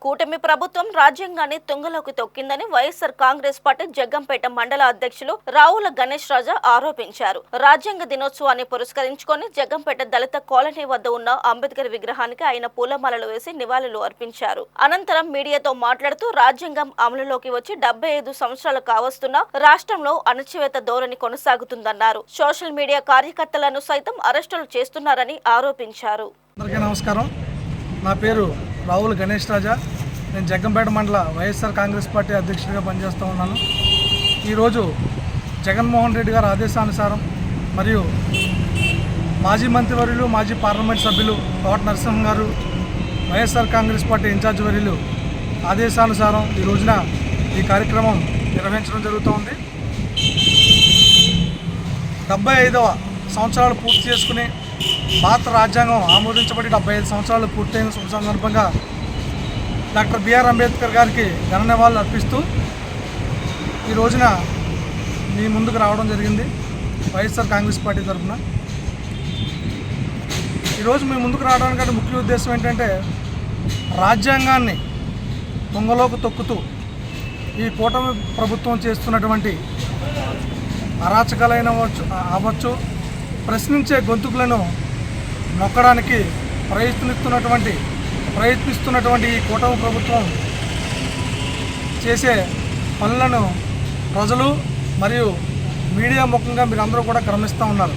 కూటమి ప్రభుత్వం రాజ్యాంగాన్ని తుంగలోకి తొక్కిందని వైఎస్ఆర్ కాంగ్రెస్ పార్టీ జగ్గంపేట మండల అధ్యక్షులు రావుల గణేష్ రాజా ఆరోపించారు. రాజ్యాంగ దినోత్సవాన్ని పురస్కరించుకొని జగ్గంపేట దళిత కాలనీ వద్ద ఉన్న అంబేద్కర్ విగ్రహానికి ఆయన పూలమాలలు వేసి నివాళులు అర్పించారు. అనంతరం మీడియాతో మాట్లాడుతూ రాజ్యాంగం అమలులోకి వచ్చి 75 సంవత్సరాలు కావస్తున్నా రాష్ట్రంలో అణచివేత ధోరణి కొనసాగుతుందన్నారు. సోషల్ మీడియా కార్యకర్తలను సైతం అరెస్టులు చేస్తున్నారని ఆరోపించారు. నమస్కారం, నా పేరు రావుల గణేష్ రాజా. నేను జగ్గంపేట మండల వైఎస్ఆర్ కాంగ్రెస్ పార్టీ అధ్యక్షుడిగా పనిచేస్తూ ఉన్నాను. ఈరోజు జగన్మోహన్ రెడ్డి గారి ఆదేశానుసారం మరియు మాజీ మంత్రివర్యులు మాజీ పార్లమెంట్ సభ్యులు తోట నరసింహ గారు వైఎస్ఆర్ కాంగ్రెస్ పార్టీ ఇన్ఛార్జ్ వర్యులు ఆదేశానుసారం ఈ రోజున ఈ కార్యక్రమం నిర్వహించడం జరుగుతోంది. 75వ సంవత్సరాలు పూర్తి చేసుకుని భారత రాజ్యాంగం ఆమోదించబడి 75 సంవత్సరాలు పూర్తయిన సందర్భంగా డాక్టర్ బిఆర్ అంబేద్కర్ గారికి ఘన నివాళులు అర్పిస్తూ ఈ రోజున మీ ముందుకు రావడం జరిగింది. వైఎస్ఆర్ కాంగ్రెస్ పార్టీ తరఫున ఈరోజు మీ ముందుకు రావడానికి ముఖ్య ఉద్దేశం ఏంటంటే, రాజ్యాంగాన్ని తుంగలోకి తొక్కుతూ ఈ కూటమి ప్రభుత్వం చేస్తున్నటువంటి అరాచకాలైన అవ్వచ్చు, ప్రశ్నించే గొంతుకులను నొక్కడానికి ప్రయత్నిస్తున్నటువంటి ఈ కూటమి ప్రభుత్వం చేసే పనులను ప్రజలు మరియు మీడియా ముఖంగా మీరందరూ కూడా గమనిస్తూ ఉన్నారు.